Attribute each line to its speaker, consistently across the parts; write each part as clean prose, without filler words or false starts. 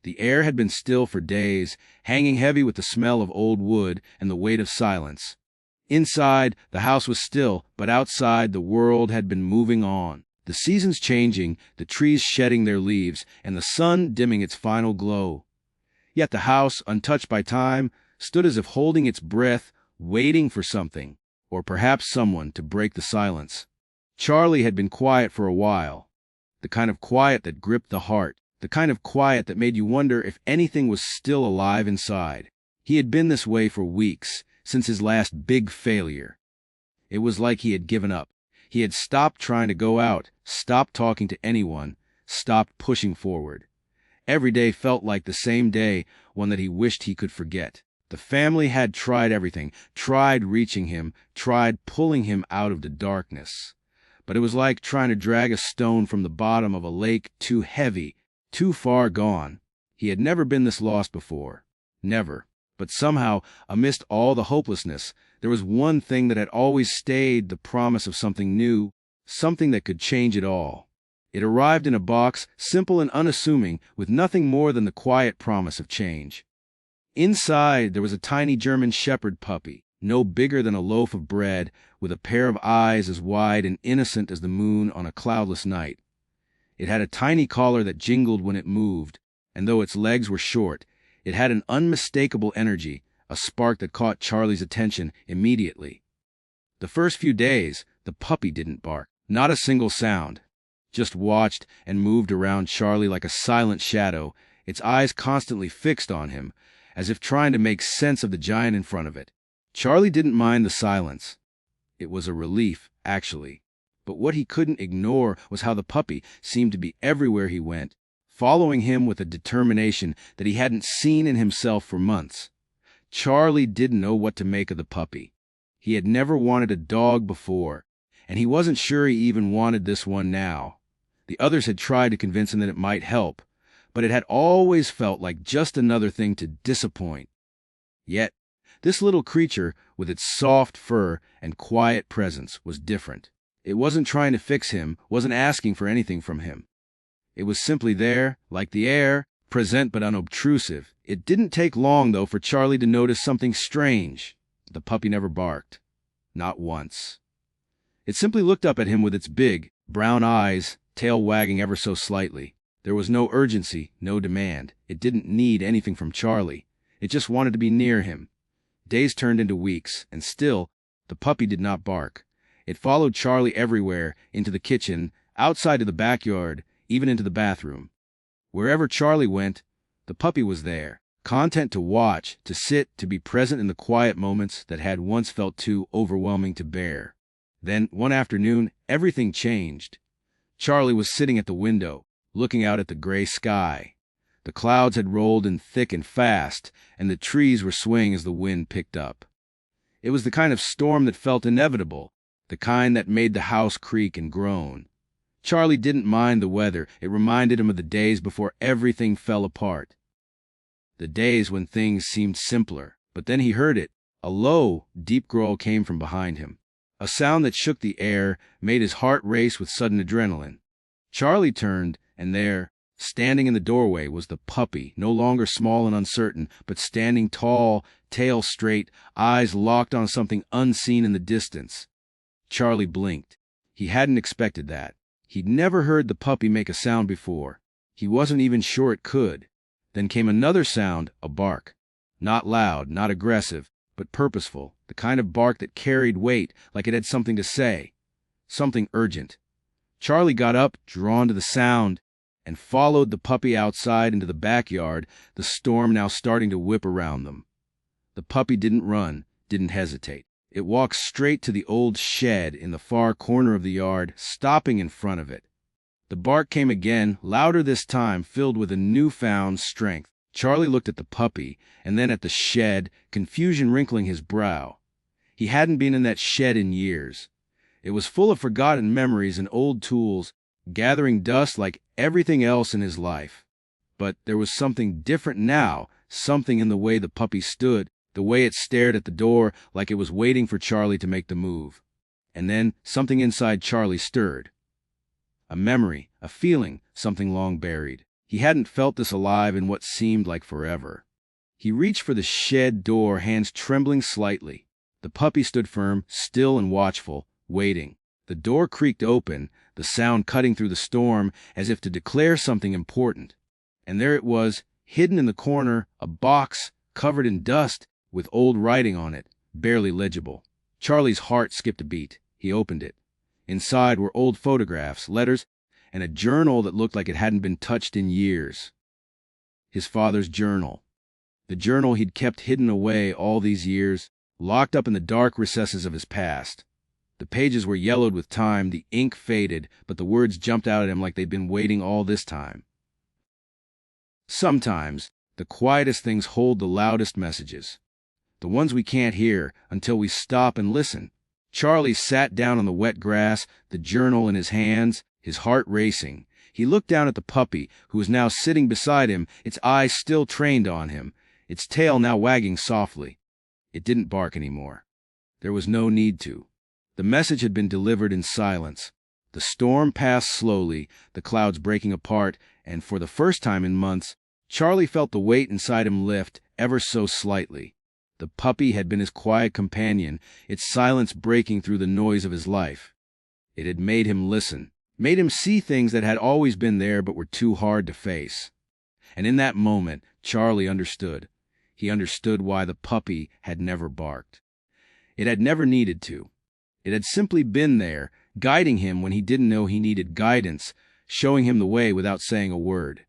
Speaker 1: The air had been still for days, hanging heavy with the smell of old wood and the weight of silence. Inside, the house was still, but outside, the world had been moving on. The seasons changing, the trees shedding their leaves, and the sun dimming its final glow. Yet the house, untouched by time, stood as if holding its breath, waiting for something, or perhaps someone, to break the silence. Charlie had been quiet for a while. The kind of quiet that gripped the heart. The kind of quiet that made you wonder if anything was still alive inside. He had been this way for weeks, since his last big failure. It was like he had given up. He had stopped trying to go out, stopped talking to anyone, stopped pushing forward. Every day felt like the same day, one that he wished he could forget. The family had tried everything, tried reaching him, tried pulling him out of the darkness. But it was like trying to drag a stone from the bottom of a lake, too heavy, too far gone. He had never been this lost before. Never. But somehow, amidst all the hopelessness, there was one thing that had always stayed: the promise of something new, something that could change it all. It arrived in a box, simple and unassuming, with nothing more than the quiet promise of change. Inside, there was a tiny German shepherd puppy, no bigger than a loaf of bread, with a pair of eyes as wide and innocent as the moon on a cloudless night. It had a tiny collar that jingled when it moved, and though its legs were short, it had an unmistakable energy, a spark that caught Charlie's attention immediately. The first few days, the puppy didn't bark, not a single sound, just watched and moved around Charlie like a silent shadow, its eyes constantly fixed on him, as if trying to make sense of the giant in front of it. Charlie didn't mind the silence. It was a relief, actually. But what he couldn't ignore was how the puppy seemed to be everywhere he went, following him with a determination that he hadn't seen in himself for months. Charlie didn't know what to make of the puppy. He had never wanted a dog before, and he wasn't sure he even wanted this one now. The others had tried to convince him that it might help, but it had always felt like just another thing to disappoint. Yet, this little creature, with its soft fur and quiet presence, was different. It wasn't trying to fix him, wasn't asking for anything from him. It was simply there, like the air, present but unobtrusive. It didn't take long, though, for Charlie to notice something strange. The puppy never barked. Not once. It simply looked up at him with its big, brown eyes, tail wagging ever so slightly. There was no urgency, no demand. It didn't need anything from Charlie. It just wanted to be near him. Days turned into weeks, and still, the puppy did not bark. It followed Charlie everywhere, into the kitchen, outside to the backyard, even into the bathroom. Wherever Charlie went, the puppy was there, content to watch, to sit, to be present in the quiet moments that had once felt too overwhelming to bear. Then, one afternoon, everything changed. Charlie was sitting at the window, looking out at the gray sky. The clouds had rolled in thick and fast, and the trees were swaying as the wind picked up. It was the kind of storm that felt inevitable, the kind that made the house creak and groan. Charlie didn't mind the weather. It reminded him of the days before everything fell apart. The days when things seemed simpler. But then he heard it. A low, deep growl came from behind him. A sound that shook the air, made his heart race with sudden adrenaline. Charlie turned, and there, standing in the doorway, was the puppy, no longer small and uncertain, but standing tall, tail straight, eyes locked on something unseen in the distance. Charlie blinked. He hadn't expected that. He'd never heard the puppy make a sound before. He wasn't even sure it could. Then came another sound, a bark. Not loud, not aggressive, but purposeful, the kind of bark that carried weight, like it had something to say. Something urgent. Charlie got up, drawn to the sound, and followed the puppy outside into the backyard, the storm now starting to whip around them. The puppy didn't run, didn't hesitate. It walked straight to the old shed in the far corner of the yard, stopping in front of it. The bark came again, louder this time, filled with a newfound strength. Charlie looked at the puppy, and then at the shed, confusion wrinkling his brow. He hadn't been in that shed in years. It was full of forgotten memories and old tools, gathering dust like everything else in his life. But there was something different now, something in the way the puppy stood, the way it stared at the door like it was waiting for Charlie to make the move. And then something inside Charlie stirred. A memory, a feeling, something long buried. He hadn't felt this alive in what seemed like forever. He reached for the shed door, hands trembling slightly. The puppy stood firm, still and watchful, waiting. The door creaked open, the sound cutting through the storm as if to declare something important. And there it was, hidden in the corner, a box covered in dust with old writing on it, barely legible. Charlie's heart skipped a beat. He opened it. Inside were old photographs, letters, and a journal that looked like it hadn't been touched in years. His father's journal. The journal he'd kept hidden away all these years, locked up in the dark recesses of his past. The pages were yellowed with time, the ink faded, but the words jumped out at him like they'd been waiting all this time. Sometimes, the quietest things hold the loudest messages. The ones we can't hear until we stop and listen. Charlie sat down on the wet grass, the journal in his hands, his heart racing. He looked down at the puppy, who was now sitting beside him, its eyes still trained on him, its tail now wagging softly. It didn't bark anymore. There was no need to. The message had been delivered in silence. The storm passed slowly, the clouds breaking apart, and for the first time in months, Charlie felt the weight inside him lift ever so slightly. The puppy had been his quiet companion, its silence breaking through the noise of his life. It had made him listen, made him see things that had always been there but were too hard to face. And in that moment, Charlie understood. He understood why the puppy had never barked. It had never needed to. It had simply been there, guiding him when he didn't know he needed guidance, showing him the way without saying a word.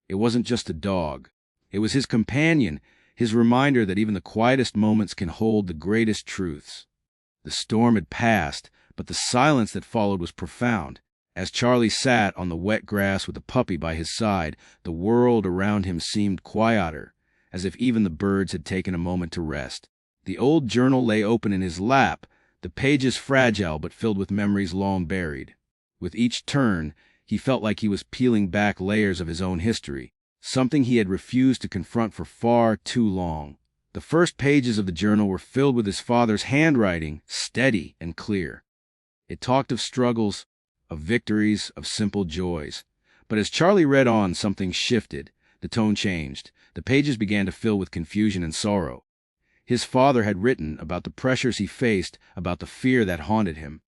Speaker 1: It wasn't just a dog. It was his companion, his reminder that even the quietest moments can hold the greatest truths. The storm had passed, but the silence that followed was profound. As Charlie sat on the wet grass with the puppy by his side, the world around him seemed quieter, as if even the birds had taken a moment to rest. The old journal lay open in his lap, the pages fragile but filled with memories long buried. With each turn, he felt like he was peeling back layers of his own history, something he had refused to confront for far too long. The first pages of the journal were filled with his father's handwriting, steady and clear. It talked of struggles, of victories, of simple joys. But as Charlie read on, something shifted. The tone changed. The pages began to fill with confusion and sorrow. His father had written about the pressures he faced, about the fear that haunted him.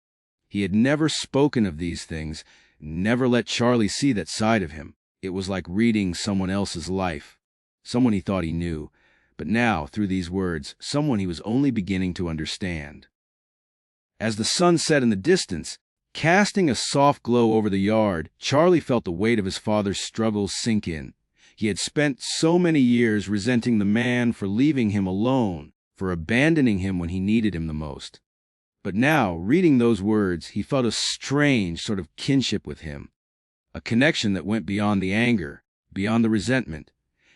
Speaker 1: He had never spoken of these things, never let Charlie see that side of him. It was like reading someone else's life, someone he thought he knew, but now, through these words, someone he was only beginning to understand. As the sun set in the distance, casting a soft glow over the yard, Charlie felt the weight of his father's struggles sink in. He had spent so many years resenting the man for leaving him alone, for abandoning him when he needed him the most. But now, reading those words, he felt a strange sort of kinship with him, a connection that went beyond the anger, beyond the resentment.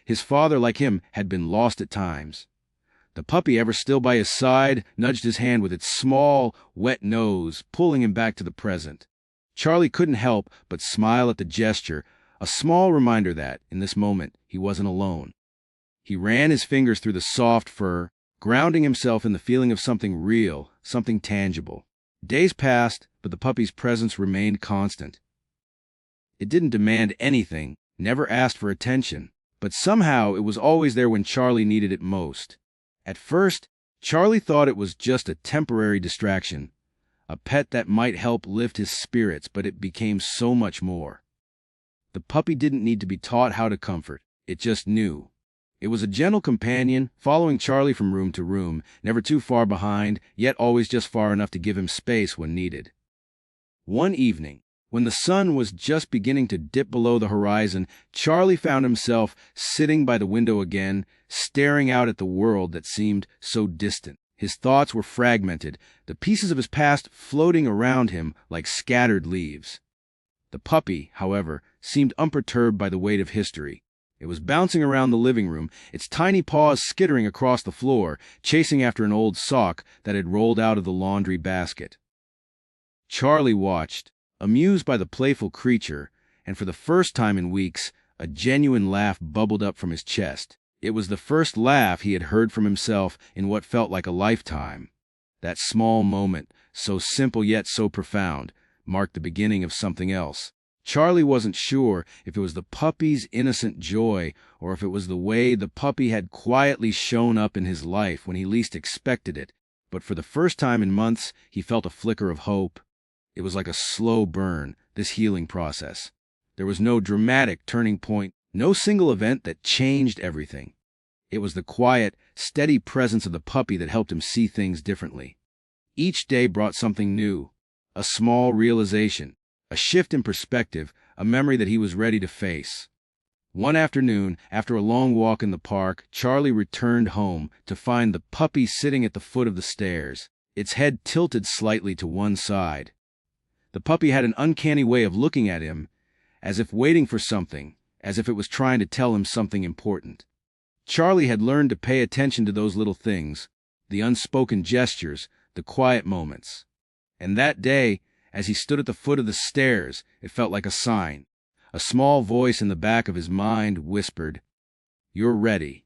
Speaker 1: His father, like him, had been lost at times. The puppy, ever still by his side, nudged his hand with its small, wet nose, pulling him back to the present. Charlie couldn't help but smile at the gesture, a small reminder that, in this moment, he wasn't alone. He ran his fingers through the soft fur, grounding himself in the feeling of something real, something tangible. Days passed, but the puppy's presence remained constant. It didn't demand anything, never asked for attention, but somehow it was always there when Charlie needed it most. At first, Charlie thought it was just a temporary distraction, a pet that might help lift his spirits, but it became so much more. The puppy didn't need to be taught how to comfort, it just knew. It was a gentle companion, following Charlie from room to room, never too far behind, yet always just far enough to give him space when needed. One evening, when the sun was just beginning to dip below the horizon, Charlie found himself sitting by the window again, staring out at the world that seemed so distant. His thoughts were fragmented, the pieces of his past floating around him like scattered leaves. The puppy, however, seemed unperturbed by the weight of history. It was bouncing around the living room, its tiny paws skittering across the floor, chasing after an old sock that had rolled out of the laundry basket. Charlie watched, amused by the playful creature, and for the first time in weeks, a genuine laugh bubbled up from his chest. It was the first laugh he had heard from himself in what felt like a lifetime. That small moment, so simple yet so profound, marked the beginning of something else, Charlie wasn't sure if it was the puppy's innocent joy or if it was the way the puppy had quietly shown up in his life when he least expected it, but for the first time in months, he felt a flicker of hope. It was like a slow burn, this healing process. There was no dramatic turning point, no single event that changed everything. It was the quiet, steady presence of the puppy that helped him see things differently. Each day brought something new, a small realization, a shift in perspective, a memory that he was ready to face. One afternoon, after a long walk in the park, Charlie returned home to find the puppy sitting at the foot of the stairs, its head tilted slightly to one side. The puppy had an uncanny way of looking at him, as if waiting for something, as if it was trying to tell him something important. Charlie had learned to pay attention to those little things, the unspoken gestures, the quiet moments. And that day, as he stood at the foot of the stairs, it felt like a sign. A small voice in the back of his mind whispered, "You're ready."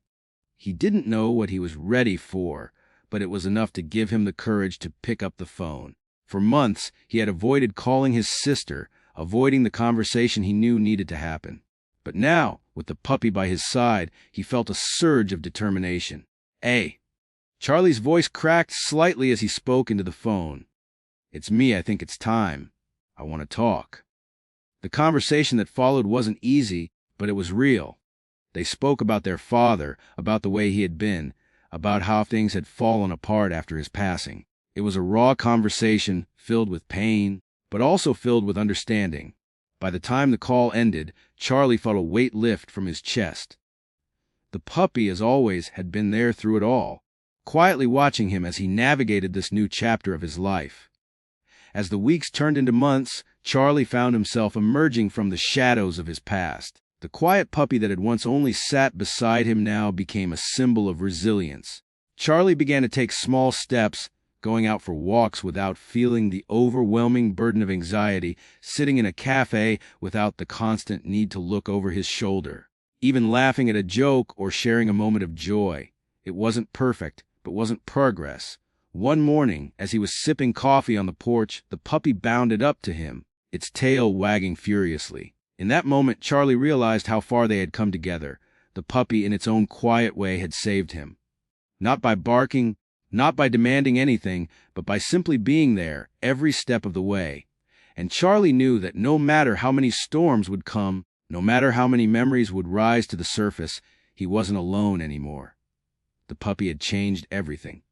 Speaker 1: He didn't know what he was ready for, but it was enough to give him the courage to pick up the phone. For months, he had avoided calling his sister, avoiding the conversation he knew needed to happen. But now, with the puppy by his side, he felt a surge of determination. "Hey." Charlie's voice cracked slightly as he spoke into the phone. "It's me. I think it's time. I want to talk." The conversation that followed wasn't easy, but it was real. They spoke about their father, about the way he had been, about how things had fallen apart after his passing. It was a raw conversation, filled with pain, but also filled with understanding. By the time the call ended, Charlie felt a weight lift from his chest. The puppy, as always, had been there through it all, quietly watching him as he navigated this new chapter of his life. As the weeks turned into months, Charlie found himself emerging from the shadows of his past. The quiet puppy that had once only sat beside him now became a symbol of resilience. Charlie began to take small steps, going out for walks without feeling the overwhelming burden of anxiety, sitting in a cafe without the constant need to look over his shoulder, even laughing at a joke or sharing a moment of joy. It wasn't perfect, but wasn't progress. One morning, as he was sipping coffee on the porch, the puppy bounded up to him, its tail wagging furiously. In that moment, Charlie realized how far they had come together. The puppy, in its own quiet way, had saved him. Not by barking, not by demanding anything, but by simply being there every step of the way. And Charlie knew that no matter how many storms would come, no matter how many memories would rise to the surface, he wasn't alone anymore. The puppy had changed everything.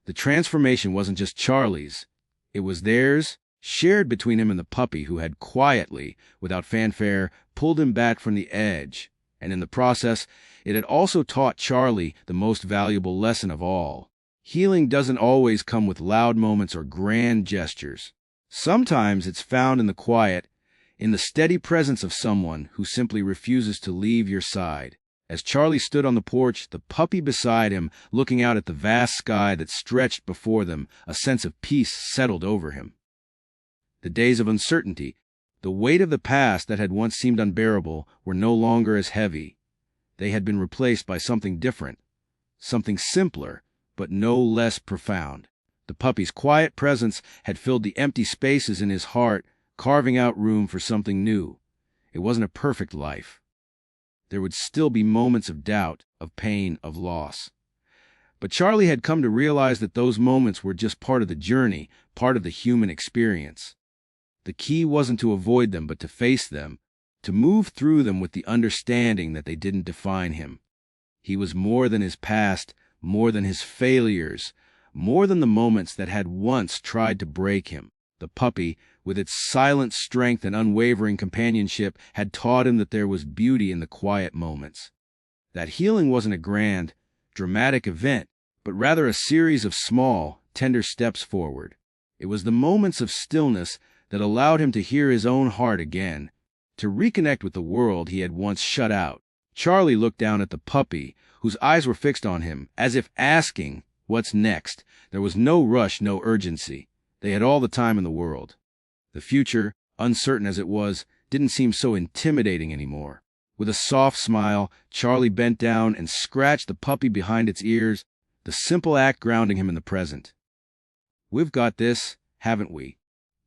Speaker 1: The transformation wasn't just Charlie's. It was theirs, shared between him and the puppy, who had quietly, without fanfare, pulled him back from the edge. And in the process, it had also taught Charlie the most valuable lesson of all. Healing doesn't always come with loud moments or grand gestures. Sometimes it's found in the quiet, in the steady presence of someone who simply refuses to leave your side. As Charlie stood on the porch, the puppy beside him, looking out at the vast sky that stretched before them, a sense of peace settled over him. The days of uncertainty, the weight of the past that had once seemed unbearable, were no longer as heavy. They had been replaced by something different, something simpler, but no less profound. The puppy's quiet presence had filled the empty spaces in his heart, carving out room for something new. It wasn't a perfect life. There would still be moments of doubt, of pain, of loss. But Charlie had come to realize that those moments were just part of the journey, part of the human experience. The key wasn't to avoid them, but to face them, to move through them with the understanding that they didn't define him. He was more than his past, more than his failures, more than the moments that had once tried to break him. The puppy, with its silent strength and unwavering companionship, had taught him that there was beauty in the quiet moments. That healing wasn't a grand, dramatic event, but rather a series of small, tender steps forward. It was the moments of stillness that allowed him to hear his own heart again, to reconnect with the world he had once shut out. Charlie looked down at the puppy, whose eyes were fixed on him, as if asking, "What's next?" There was no rush, no urgency. They had all the time in the world. The future, uncertain as it was, didn't seem so intimidating anymore. With a soft smile, Charlie bent down and scratched the puppy behind its ears, the simple act grounding him in the present. "We've got this, haven't we?"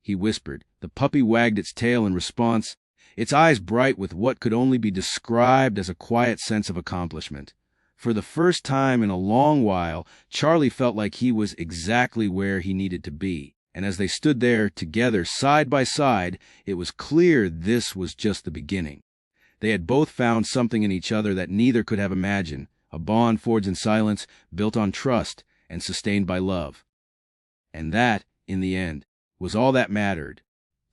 Speaker 1: he whispered. The puppy wagged its tail in response, its eyes bright with what could only be described as a quiet sense of accomplishment. For the first time in a long while, Charlie felt like he was exactly where he needed to be. And as they stood there together side by side, it was clear this was just the beginning. They had both found something in each other that neither could have imagined, a bond forged in silence, built on trust, and sustained by love. And that, in the end, was all that mattered.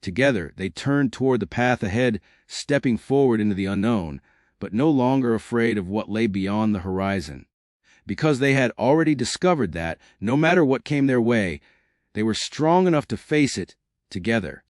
Speaker 1: Together, they turned toward the path ahead, stepping forward into the unknown, but no longer afraid of what lay beyond the horizon. Because they had already discovered that, no matter what came their way, they were strong enough to face it together.